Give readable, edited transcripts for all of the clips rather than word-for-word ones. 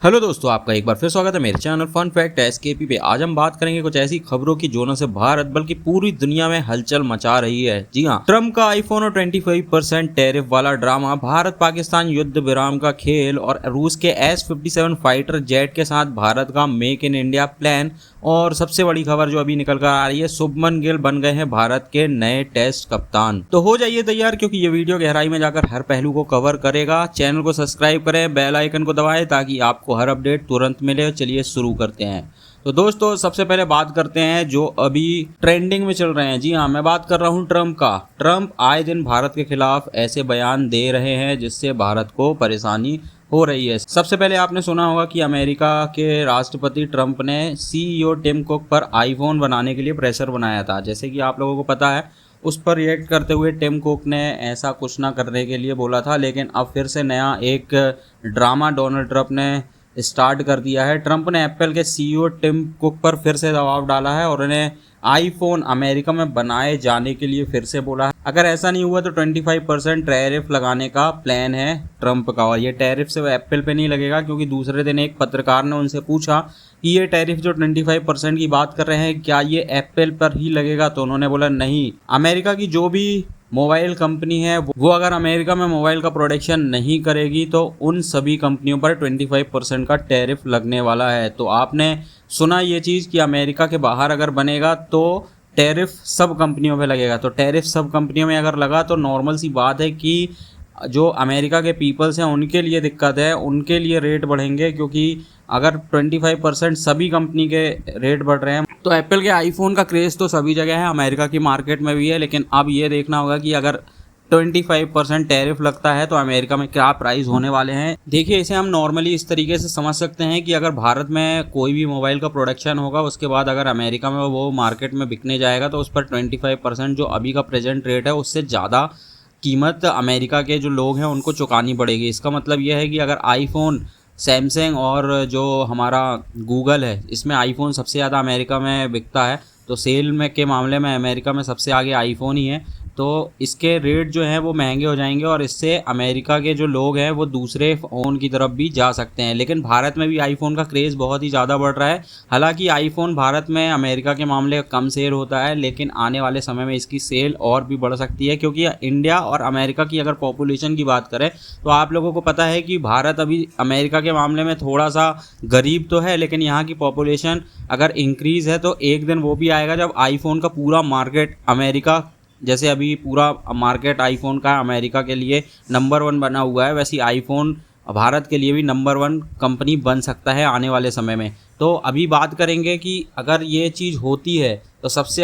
Hello दोस्तों, आपका एक बार फिर स्वागत है मेरे चैनल फन फैक्ट एसकेपी पे। आज हम बात करेंगे कुछ ऐसी खबरों की जो न सिर्फ भारत बल्कि पूरी दुनिया में हलचल मचा रही है। जी हाँ, ट्रम्प का आईफोन और 25% टैरिफ वाला ड्रामा, भारत पाकिस्तान युद्ध विराम का खेल और रूस के S-57 फाइटर जेट के साथ भारत का मेक इन इंडिया प्लान। और सबसे बड़ी खबर जो अभी निकल कर आ रही है, शुभमन गिल बन गए हैं भारत के नए टेस्ट कप्तान। तो हो जाइए तैयार, क्योंकि ये वीडियो गहराई में जाकर हर पहलू को कवर करेगा। चैनल को सब्सक्राइब करें, बेल आइकन को दबाएं ताकि आपको हर अपडेट तुरंत मिले। चलिए शुरू करते हैं। तो दोस्तों, सबसे पहले बात करते हैं जो अभी ट्रेंडिंग में चल रहे हैं। जी हाँ, मैं बात कर रहा हूँ ट्रम्प का। ट्रम्प आए दिन भारत के खिलाफ ऐसे बयान दे रहे हैं जिससे भारत को परेशानी हो रही है। सबसे पहले आपने सुना होगा कि अमेरिका के राष्ट्रपति ट्रम्प ने CEO टिम कुक पर आईफोन बनाने के लिए प्रेशर बनाया था। जैसे कि आप लोगों को पता है, उस पर रिएक्ट करते हुए टिम कुक ने ऐसा कुछ ना करने के लिए बोला था, लेकिन अब फिर से नया एक ड्रामा डोनाल्ड ट्रम्प ने स्टार्ट कर दिया है। ट्रम्प ने एप्पल के CEO टिम कुक पर फिर से दबाव डाला है और उन्हें आईफोन अमेरिका में बनाए जाने के लिए फिर से बोला है। अगर ऐसा नहीं हुआ तो 25% टैरिफ लगाने का प्लान है ट्रम्प का। और ये टैरिफ सिर्फ एप्पल पे नहीं लगेगा, क्योंकि दूसरे दिन एक पत्रकार ने उनसे पूछा कि ये टैरिफ जो 25% की बात कर रहे हैं, क्या ये एप्पल पर ही लगेगा? तो उन्होंने बोला नहीं, अमेरिका की जो भी मोबाइल कंपनी है वो अगर अमेरिका में मोबाइल का प्रोडक्शन नहीं करेगी तो उन सभी कंपनियों पर 25% का टैरिफ लगने वाला है। तो आपने सुना ये चीज़ कि अमेरिका के बाहर अगर बनेगा तो टैरिफ सब कंपनियों पे लगेगा। तो टैरिफ सब कंपनियों में अगर लगा तो नॉर्मल सी बात है कि जो अमेरिका के पीपल्स हैं उनके लिए दिक्कत है, उनके लिए रेट बढ़ेंगे। क्योंकि अगर 25% सभी कंपनी के रेट बढ़ रहे हैं तो एप्पल के आईफोन का क्रेज़ तो सभी जगह है, अमेरिका की मार्केट में भी है। लेकिन अब ये देखना होगा कि अगर 25% टैरिफ लगता है तो अमेरिका में क्या प्राइस होने वाले हैं। देखिए, इसे हम नॉर्मली इस तरीके से समझ सकते हैं कि अगर भारत में कोई भी मोबाइल का प्रोडक्शन होगा, उसके बाद अगर अमेरिका में वो मार्केट में बिकने जाएगा तो उस पर 25% जो अभी का प्रेजेंट रेट है उससे ज़्यादा कीमत अमेरिका के जो लोग हैं उनको चुकानी पड़ेगी। इसका मतलब यह है कि अगर आईफोन, सैमसंग और जो हमारा गूगल है, इसमें आईफोन सबसे ज़्यादा अमेरिका में बिकता है, तो सेल में के मामले में अमेरिका में सबसे आगे आईफोन ही है। तो इसके रेट जो हैं वो महंगे हो जाएंगे और इससे अमेरिका के जो लोग हैं वो दूसरे फ़ोन की तरफ भी जा सकते हैं। लेकिन भारत में भी आईफोन का क्रेज़ बहुत ही ज़्यादा बढ़ रहा है। हालांकि आईफोन भारत में अमेरिका के मामले कम सेल होता है, लेकिन आने वाले समय में इसकी सेल और भी बढ़ सकती है। क्योंकि इंडिया और अमेरिका की अगर पॉपुलेशन की बात करें तो आप लोगों को पता है कि भारत अभी अमेरिका के मामले में थोड़ा सा गरीब तो है, लेकिन यहाँ की पॉपुलेशन अगर इंक्रीज़ है तो एक दिन वो भी आएगा जब आईफोन का पूरा मार्केट, अमेरिका जैसे अभी पूरा मार्केट आईफोन का अमेरिका के लिए नंबर 1 बना हुआ है, वैसे आईफोन भारत के लिए भी नंबर 1 कंपनी बन सकता है आने वाले समय में। तो अभी बात करेंगे कि अगर ये चीज़ होती है तो सबसे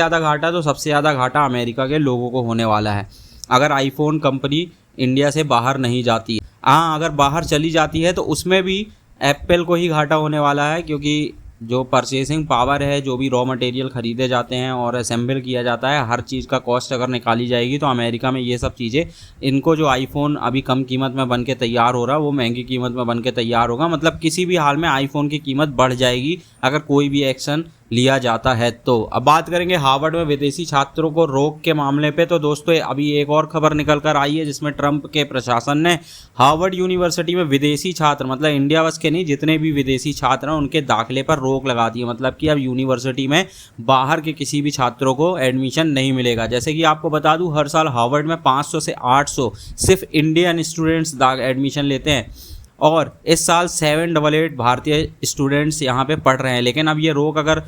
ज़्यादा घाटा अमेरिका के लोगों को होने वाला है अगर आईफोन कंपनी इंडिया से बाहर नहीं जाती। हाँ, अगर बाहर चली जाती है तो उसमें भी एप्पल को ही घाटा होने वाला है, क्योंकि जो परचेसिंग पावर है, जो भी रॉ मटेरियल ख़रीदे जाते हैं और असेंबल किया जाता है, हर चीज़ का कॉस्ट अगर निकाली जाएगी तो अमेरिका में ये सब चीज़ें, इनको जो आईफोन अभी कम कीमत में बन के तैयार हो रहा है वो महंगी कीमत में बन के तैयार होगा। मतलब किसी भी हाल में आईफोन की कीमत बढ़ जाएगी अगर कोई भी एक्शन लिया जाता है। तो अब बात करेंगे हार्वर्ड में विदेशी छात्रों को रोक के मामले पे। तो दोस्तों, अभी एक और खबर निकल कर आई है जिसमें ट्रम्प के प्रशासन ने हार्वर्ड यूनिवर्सिटी में विदेशी छात्र, मतलब इंडिया बस के नहीं, जितने भी विदेशी छात्र हैं उनके दाखिले पर रोक लगा दी है। मतलब कि अब यूनिवर्सिटी में बाहर के किसी भी छात्रों को एडमिशन नहीं मिलेगा। जैसे कि आपको बता दूं, हर साल हार्वर्ड में 500 से 800 सिर्फ इंडियन स्टूडेंट्स एडमिशन लेते हैं और इस साल 788 भारतीय स्टूडेंट्स यहाँ पे पढ़ रहे हैं। लेकिन अब ये रोक अगर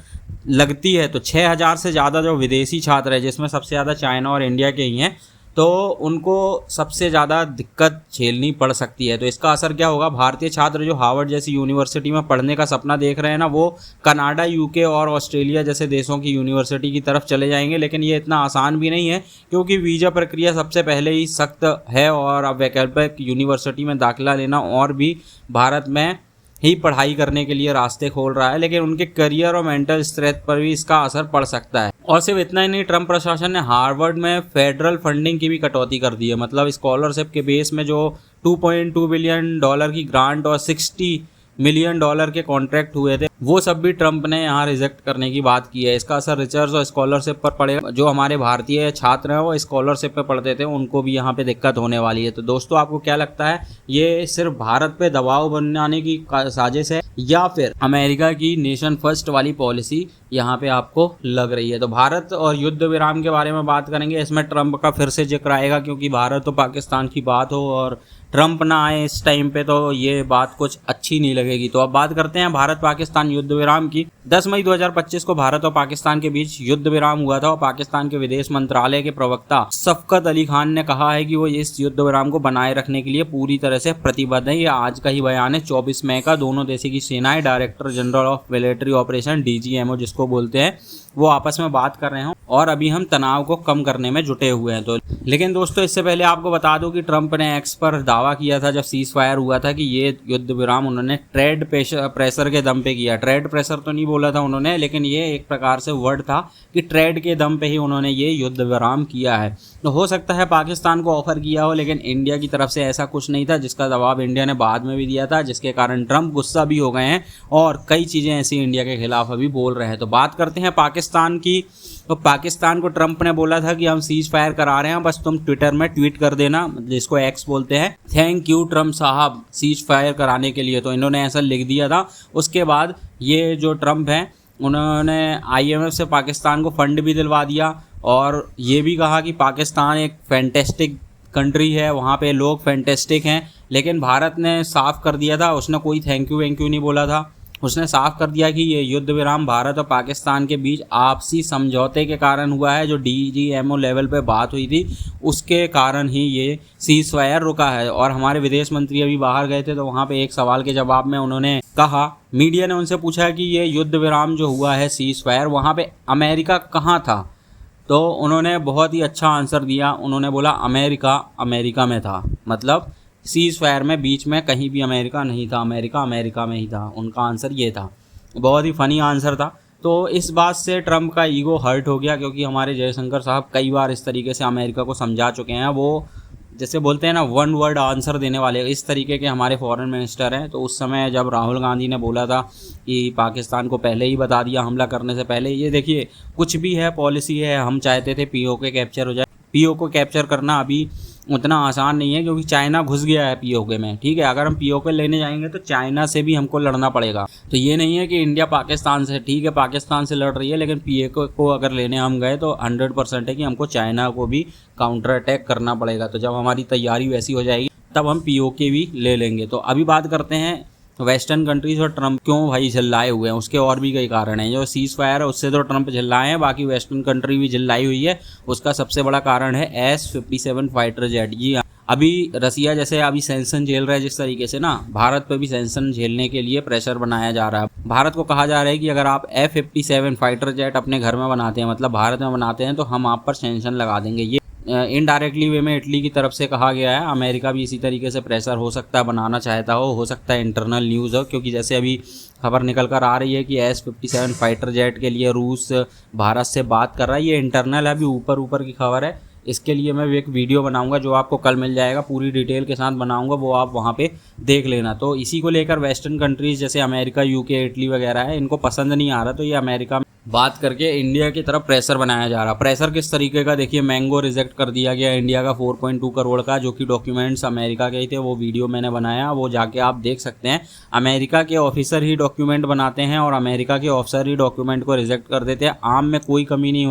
लगती है तो 6000 से ज़्यादा जो विदेशी छात्र हैं, जिसमें सबसे ज़्यादा चाइना और इंडिया के ही हैं, तो उनको सबसे ज़्यादा दिक्कत झेलनी पड़ सकती है। तो इसका असर क्या होगा? भारतीय छात्र जो हार्वर्ड जैसी यूनिवर्सिटी में पढ़ने का सपना देख रहे हैं ना, वो कनाडा, UK और ऑस्ट्रेलिया जैसे देशों की यूनिवर्सिटी की तरफ चले जाएंगे। लेकिन ये इतना आसान भी नहीं है, क्योंकि वीज़ा प्रक्रिया सबसे पहले ही सख्त है और अब वैकल्पिक यूनिवर्सिटी में दाखिला लेना और भी भारत में ही पढ़ाई करने के लिए रास्ते खोल रहा है। लेकिन उनके करियर और मेंटल स्ट्रेंथ पर भी इसका असर पड़ सकता है। और सिर्फ इतना ही नहीं, ट्रम्प प्रशासन ने हार्वर्ड में फेडरल फंडिंग की भी कटौती कर दी है। मतलब स्कॉलरशिप के बेस में जो $2.2 बिलियन की ग्रांट और $60 मिलियन के कॉन्ट्रैक्ट हुए थे, वो सब भी ट्रंप ने यहाँ रिजेक्ट करने की बात की है। इसका असर रिसर्च और स्कॉलरशिप पर पड़ेगा। जो हमारे भारतीय छात्र हैं वो स्कॉलरशिप पे पढ़ते थे, उनको भी यहाँ पे दिक्कत होने वाली है। तो दोस्तों, आपको क्या लगता है, ये सिर्फ भारत पे दबाव बनाने की साजिश है या फिर अमेरिका की नेशन फर्स्ट वाली पॉलिसी यहाँ पे आपको लग रही है? तो भारत और युद्ध विराम के बारे में बात करेंगे। इसमें ट्रंप का फिर से जिक्र आएगा, क्योंकि भारत और पाकिस्तान की बात हो और ट्रंप ना आए इस टाइम पे तो ये बात कुछ अच्छी नहीं लगेगी। तो अब बात करते हैं भारत पाकिस्तान युद्ध विराम की। 10 मई 2025 को भारत और पाकिस्तान के बीच युद्ध विराम हुआ था और पाकिस्तान के विदेश मंत्रालय के प्रवक्ता शफकत अली खान ने कहा है कि वो इस युद्ध विराम को बनाए रखने के लिए पूरी तरह से प्रतिबद्ध है। ये आज का ही बयान है, 24 मई का। दोनों देशों की सेनाएं, director general of military operation DGMO जिसको बोलते हैं, वो आपस में बात कर रहे हैं और अभी हम तनाव को कम करने में जुटे हुए हैं। तो लेकिन दोस्तों, इससे पहले आपको बता दूं कि ट्रंप ने एक्स पर दावा किया था जब सीज फायर हुआ था कि ये युद्ध विराम उन्होंने ट्रेड प्रेशर के दम पे किया। ट्रेड प्रेशर तो नहीं बोला था उन्होंने, लेकिन ये एक प्रकार से वर्ड था कि ट्रेड के दम पे ही उन्होंने ये युद्ध विराम किया है। तो हो सकता है पाकिस्तान को ऑफर किया हो, लेकिन इंडिया की तरफ से ऐसा कुछ नहीं था, जिसका जवाब इंडिया ने बाद में भी दिया था, जिसके कारण ट्रंप गुस्सा भी हो गए हैं और कई चीज़ें ऐसी इंडिया के खिलाफ अभी बोल रहे हैं। तो बात करते हैं पाकिस्तान की। तो पाकिस्तान को ट्रंप ने बोला था कि हम सीज फायर करा रहे हैं, बस तुम ट्विटर में ट्वीट कर देना, जिसको एक्स बोलते हैं। थैंक यू ट्रंप साहब सीज फायर कराने के लिए। तो इन्होंने ऐसा लिख दिया था। उसके बाद ये जो ट्रंप हैं, उन्होंने IMF से पाकिस्तान को फंड भी दिलवा दिया और ये भी कहा कि पाकिस्तान एक फैंटेस्टिक कंट्री है, वहाँ पे लोग फैंटेस्टिक हैं। लेकिन भारत ने साफ कर दिया था, उसने कोई थैंक यू नहीं बोला था। उसने साफ कर दिया कि ये युद्ध विराम भारत और पाकिस्तान के बीच आपसी समझौते के कारण हुआ है। जो DGMO लेवल पे बात हुई थी, उसके कारण ही ये सीज फायर रुका है। और हमारे विदेश मंत्री अभी बाहर गए थे, तो वहाँ पे एक सवाल के जवाब में उन्होंने कहा, मीडिया ने उनसे पूछा कि ये युद्ध विराम जो हुआ है सीज फायर, वहाँ पे अमेरिका कहाँ था? तो उन्होंने बहुत ही अच्छा आंसर दिया। उन्होंने बोला अमेरिका में था। मतलब सीज फायर में बीच में कहीं भी अमेरिका नहीं था, अमेरिका में ही था। उनका आंसर ये था। बहुत ही फनी आंसर था। तो इस बात से ट्रंप का ईगो हर्ट हो गया, क्योंकि हमारे जयशंकर साहब कई बार इस तरीके से अमेरिका को समझा चुके हैं। वो जैसे बोलते हैं ना, वन वर्ड आंसर देने वाले, इस तरीके के हमारे फॉरेन मिनिस्टर हैं। तो उस समय जब राहुल गांधी ने बोला था कि पाकिस्तान को पहले ही बता दिया हमला करने से पहले, ये देखिए कुछ भी है, पॉलिसी है। हम चाहते थे POK कैप्चर हो जाए। POK कैप्चर करना अभी उतना आसान नहीं है, क्योंकि चाइना घुस गया है POK में। ठीक है, अगर हम POK लेने जाएंगे तो चाइना से भी हमको लड़ना पड़ेगा। तो ये नहीं है कि इंडिया पाकिस्तान से, ठीक है पाकिस्तान से लड़ रही है, लेकिन POK को अगर लेने हम गए तो 100% है कि हमको चाइना को भी काउंटर अटैक करना पड़ेगा। तो जब हमारी तैयारी वैसी हो जाएगी तब हम POK भी ले लेंगे। तो अभी बात करते हैं वेस्टर्न कंट्रीज और ट्रंप क्यों भाई झल्लाए हुए हैं। उसके और भी कई कारण हैं। जो सीज फायर है उससे तो ट्रंप झल्लाए हैं, बाकी वेस्टर्न कंट्री भी झल्लाई हुई है। उसका सबसे बड़ा कारण है S-57 फाइटर जेट। जी अभी रसिया जैसे अभी सैंक्शन झेल रहा है, जिस तरीके से ना भारत पे भी सैंक्शन झेलने के लिए प्रेशर बनाया जा रहा है। भारत को कहा जा रहा है कि अगर आप F-57 फाइटर जेट अपने घर में बनाते हैं, मतलब भारत में बनाते हैं, तो हम आप पर सैंक्शन लगा देंगे। ये इनडायरेक्टली वे में इटली की तरफ से कहा गया है। अमेरिका भी इसी तरीके से प्रेशर हो सकता है बनाना चाहता हो सकता है इंटरनल न्यूज़ हो, क्योंकि जैसे अभी खबर निकल कर आ रही है कि S-57 फाइटर जेट के लिए रूस भारत से बात कर रहा है। ये इंटरनल है, अभी ऊपर की खबर है। इसके लिए मैं एक वीडियो बनाऊंगा जो आपको कल मिल जाएगा, पूरी डिटेल के साथ बनाऊंगा, वो आप वहाँ पे देख लेना। तो इसी को लेकर वेस्टर्न कंट्रीज़ जैसे अमेरिका, UK, इटली वगैरह है, इनको पसंद नहीं आ रहा। तो ये अमेरिका में बात करके इंडिया की तरफ प्रेशर बनाया जा रहा। प्रेशर किस तरीके का, देखिए मैंगो रिजेक्ट कर दिया गया इंडिया का 4.2 करोड़ का, जो कि डॉक्यूमेंट्स अमेरिका के ही थे। वो वीडियो मैंने बनाया, वो जाके आप देख सकते हैं। अमेरिका के ऑफिसर ही डॉक्यूमेंट बनाते हैं और अमेरिका के ऑफिसर ही डॉक्यूमेंट को रिजेक्ट कर देते हैं। आम में कोई कमी नहीं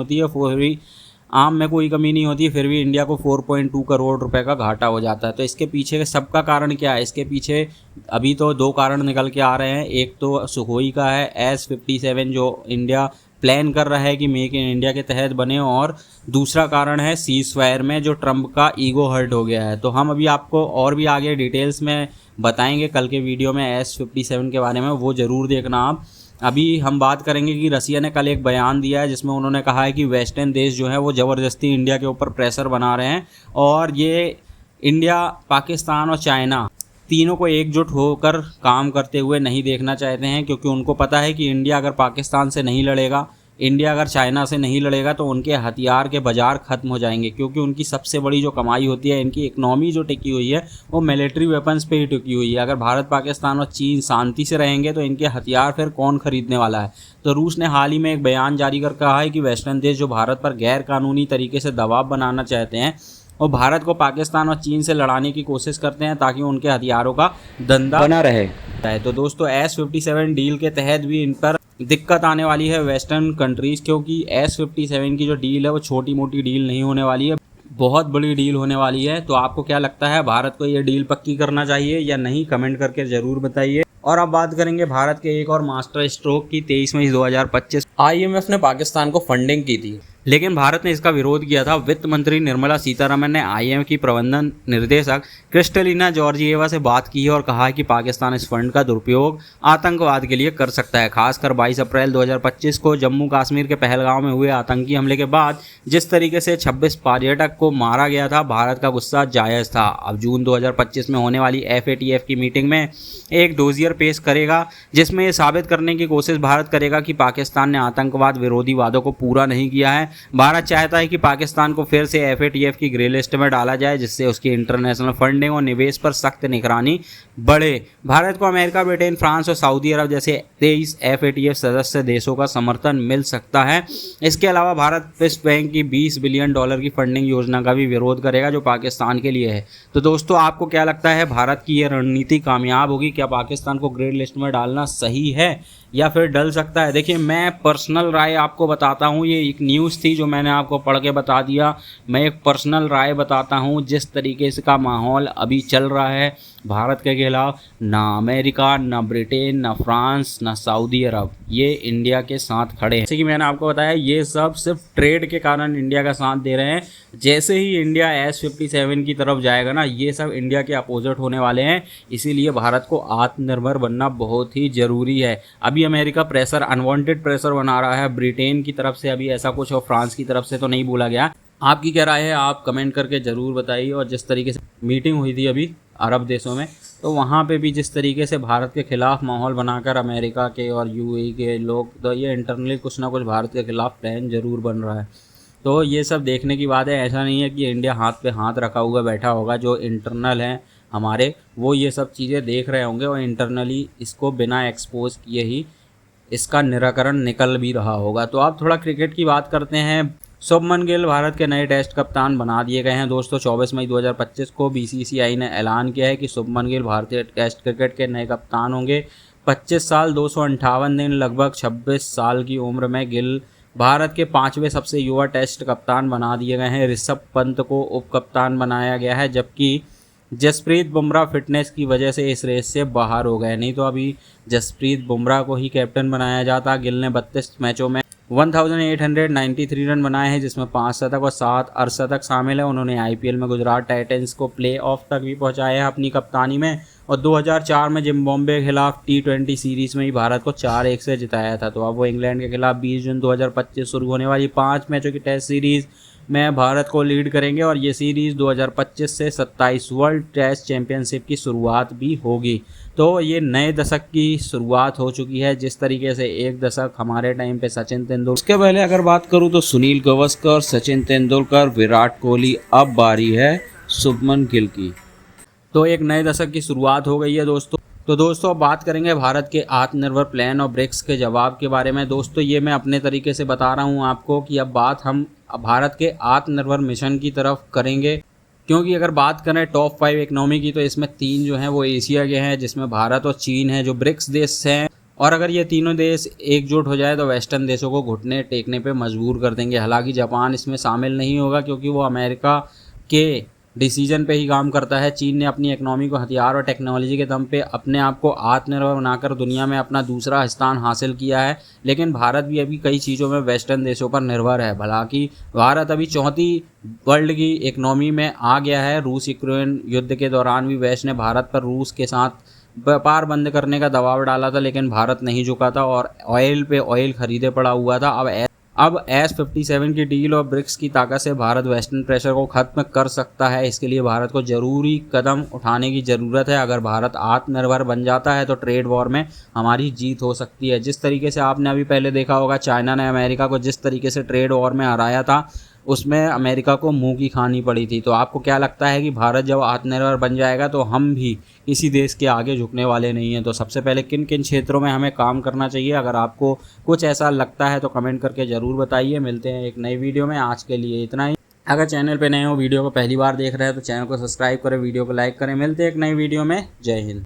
होती है, फिर भी इंडिया को 4.2 करोड़ रुपए का घाटा हो जाता है। तो इसके पीछे सबका कारण क्या है? इसके पीछे अभी तो 2 कारण निकल के आ रहे हैं। एक तो सुखोई का है, S-57 जो इंडिया प्लान कर रहा है कि मेक इन इंडिया के तहत बने, और दूसरा कारण है सीज फायर में जो ट्रंप का ईगो हर्ट हो गया है। तो हम अभी आपको और भी आगे डिटेल्स में बताएंगे कल के वीडियो में S-57 के बारे में, वो ज़रूर देखना आप। अभी हम बात करेंगे कि रसिया ने कल एक बयान दिया है जिसमें उन्होंने कहा है कि वेस्टर्न देश जो है वो ज़बरदस्ती इंडिया के ऊपर प्रेशर बना रहे हैं, और ये इंडिया, पाकिस्तान और चाइना तीनों को एकजुट होकर काम करते हुए नहीं देखना चाहते हैं, क्योंकि उनको पता है कि इंडिया अगर पाकिस्तान से नहीं लड़ेगा इंडिया अगर चाइना से नहीं लड़ेगा तो उनके हथियार के बाजार खत्म हो जाएंगे, क्योंकि उनकी सबसे बड़ी जो कमाई होती है, इनकी इकनॉमी जो टिकी हुई है वो मिलिट्री वेपन्स पे ही टिकी हुई है। अगर भारत, पाकिस्तान और चीन शांति से रहेंगे तो इनके हथियार फिर कौन खरीदने वाला है। तो रूस ने हाल ही में एक बयान जारी कर कहा है कि वेस्टर्न देश जो भारत पर गैर कानूनी तरीके से दबाव बनाना चाहते हैं और भारत को पाकिस्तान और चीन से लड़ाने की कोशिश करते हैं ताकि उनके हथियारों का धंधा बना रहे। तो दोस्तों S-57 डील के तहत भी इन पर दिक्कत आने वाली है वेस्टर्न कंट्रीज़, क्योंकि S-57 की जो डील है वो छोटी मोटी डील नहीं होने वाली है, बहुत बड़ी डील होने वाली है। तो आपको क्या लगता है, भारत को ये डील पक्की करना चाहिए या नहीं, कमेंट करके ज़रूर बताइए। और अब बात करेंगे भारत के एक और मास्टर स्ट्रोक की। 23 मई 2025 IMF ने पाकिस्तान को फंडिंग की थी, लेकिन भारत ने इसका विरोध किया था। वित्त मंत्री निर्मला सीतारमण ने IMF की प्रबंधन निर्देशक क्रिस्टलिना जॉर्जिएवा से बात की है और कहा है कि पाकिस्तान इस फंड का दुरुपयोग आतंकवाद के लिए कर सकता है। खासकर 22 अप्रैल 2025 को जम्मू कश्मीर के पहलगांव में हुए आतंकी हमले के बाद जिस तरीके से 26 पर्यटक को मारा गया था, भारत का गुस्सा जायज़ था। अब जून 2025 में होने वाली FATF की मीटिंग में एक डोजियर पेश करेगा, जिसमें यह साबित करने की कोशिश भारत करेगा कि पाकिस्तान ने आतंकवाद विरोधी वादों को पूरा नहीं किया है। भारत चाहता है कि पाकिस्तान को फिर से FATF की ग्रे लिस्ट में डाला जाए, जिससे उसकी इंटरनेशनल फंडिंग और निवेश पर सख्त निगरानी बढ़े। भारत को अमेरिका, ब्रिटेन, फ्रांस और सऊदी अरब जैसे 23 FATF सदस्य देशों का समर्थन मिल सकता है। इसके अलावा भारत विश्व बैंक की $20 बिलियन की फंडिंग योजना का भी विरोध करेगा, जो पाकिस्तान के लिए है। तो दोस्तों, आपको क्या लगता है, भारत की यह रणनीति कामयाब होगी? क्या पाकिस्तान को ग्रे लिस्ट में डालना सही है या फिर डल सकता है? देखिए, मैं पर्सनल राय आपको बताता हूँ, ये एक न्यूज़ थी जो मैंने आपको पढ़ के बता दिया। मैं एक पर्सनल राय बताता हूँ, जिस तरीके से का माहौल अभी चल रहा है भारत के खिलाफ, ना अमेरिका, ना ब्रिटेन, ना फ्रांस, ना सऊदी अरब ये इंडिया के साथ खड़े हैं। जैसे कि मैंने आपको बताया, ये सब सिर्फ ट्रेड के कारण इंडिया का साथ दे रहे हैं। जैसे ही इंडिया S-57 की तरफ जाएगा ना, ये सब इंडिया के अपोजिट होने वाले हैं। इसीलिए भारत को आत्मनिर्भर बनना बहुत ही ज़रूरी है। अभी अमेरिका प्रेशर, अनवांटेड प्रेशर बना रहा है ब्रिटेन की तरफ से, अभी ऐसा कुछ, और फ्रांस की तरफ से तो नहीं बोला गया। आपकी क्या राय है, आप कमेंट करके ज़रूर बताइए। और जिस तरीके से मीटिंग हुई थी अभी अरब देशों में, तो वहाँ पे भी जिस तरीके से भारत के खिलाफ माहौल बनाकर अमेरिका के और UAE के लोग, तो ये इंटरनली कुछ ना कुछ भारत के खिलाफ प्लान ज़रूर बन रहा है। तो ये सब देखने की बात है, ऐसा नहीं है कि इंडिया हाथ पे हाथ रखा हुआ बैठा होगा। जो इंटरनल हैं हमारे, वो ये सब चीज़ें देख रहे होंगे और इंटरनली इसको बिना एक्सपोज किए ही इसका निराकरण निकल भी रहा होगा। तो आप थोड़ा क्रिकेट की बात करते हैं। शुभमन गिल भारत के नए टेस्ट कप्तान बना दिए गए हैं। दोस्तों, 24 मई 2025 को BCCI ने ऐलान किया है कि शुभमन गिल भारतीय टेस्ट क्रिकेट के नए कप्तान होंगे। 25 साल 258 दिन, लगभग 26 साल की उम्र में गिल भारत के 5वें सबसे युवा टेस्ट कप्तान बना दिए गए हैं। ऋषभ पंत को उप कप्तान बनाया गया है, जबकि जसप्रीत बुमराह फिटनेस की वजह से इस रेस से बाहर हो गए, नहीं तो अभी जसप्रीत बुमराह को ही कैप्टन बनाया जाता। गिल ने 32 मैचों में 1893 रन बनाए हैं, जिसमें 5 शतक और 7 अर्धशतक शामिल है। उन्होंने IPL में गुजरात टाइटंस को प्ले-ऑफ तक भी पहुंचाया है अपनी कप्तानी में, और 2004 में जिम्बाब्वे के खिलाफ T20 सीरीज़ में ही भारत को 4-1 से जिताया था। तो अब वो इंग्लैंड के खिलाफ 20 जून 2025 शुरू होने वाली 5 मैचों की टेस्ट सीरीज़ में भारत को लीड करेंगे, और ये सीरीज़ 2025 से 27 वर्ल्ड टेस्ट चैंपियनशिप की शुरुआत भी होगी। तो ये नए दशक की शुरुआत हो चुकी है। जिस तरीके से एक दशक हमारे टाइम पे सचिन तेंदुलकर, उसके पहले अगर बात करूं तो सुनील गावस्कर, सचिन तेंदुलकर, विराट कोहली, अब बारी है शुभमन गिल की। तो एक नए दशक की शुरुआत हो गई है दोस्तों। तो दोस्तों, अब बात करेंगे भारत के आत्मनिर्भर प्लान और ब्रिक्स के जवाब के बारे में। दोस्तों, ये मैं अपने तरीके से बता रहा हूँ आपको कि अब बात हम भारत के आत्मनिर्भर मिशन की तरफ करेंगे, क्योंकि अगर बात करें टॉप 5 इकनॉमी की, तो इसमें 3 जो हैं वो एशिया के हैं, जिसमें भारत और चीन है जो ब्रिक्स देश हैं। और अगर ये तीनों देश एकजुट हो जाए तो वेस्टर्न देशों को घुटने टेकने पे मजबूर कर देंगे। हालांकि जापान इसमें शामिल नहीं होगा, क्योंकि वो अमेरिका के डिसीजन पे ही काम करता है। चीन ने अपनी इकनॉमी को हथियार और टेक्नोलॉजी के दम पे अपने आप को आत्मनिर्भर बनाकर दुनिया में अपना दूसरा स्थान हासिल किया है, लेकिन भारत भी अभी कई चीज़ों में वेस्टर्न देशों पर निर्भर है। हालांकि भारत अभी 4थी वर्ल्ड की इकनॉमी में आ गया है। रूस यूक्रेन युद्ध के दौरान भी वेस्ट ने भारत पर रूस के साथ व्यापार बंद करने का दबाव डाला था, लेकिन भारत नहीं झुका था और ऑयल पे ऑयल खरीदे पड़ा हुआ था। अब S57 की डील और ब्रिक्स की ताकत से भारत वेस्टर्न प्रेशर को खत्म कर सकता है। इसके लिए भारत को जरूरी कदम उठाने की ज़रूरत है। अगर भारत आत्मनिर्भर बन जाता है तो ट्रेड वॉर में हमारी जीत हो सकती है। जिस तरीके से आपने अभी पहले देखा होगा, चाइना ने अमेरिका को जिस तरीके से ट्रेड वॉर में हराया था, उसमें अमेरिका को मुंह की खानी पड़ी थी। तो आपको क्या लगता है कि भारत जब आत्मनिर्भर बन जाएगा तो हम भी किसी देश के आगे झुकने वाले नहीं हैं? तो सबसे पहले किन किन क्षेत्रों में हमें काम करना चाहिए? अगर आपको कुछ ऐसा लगता है तो कमेंट करके ज़रूर बताइए। मिलते हैं एक नई वीडियो में, आज के लिए इतना ही। अगर चैनल पे नए हो, वीडियो को पहली बार देख रहे हैं तो चैनल को सब्सक्राइब करें, वीडियो को लाइक करें। मिलते हैं एक नई वीडियो में। जय हिंद।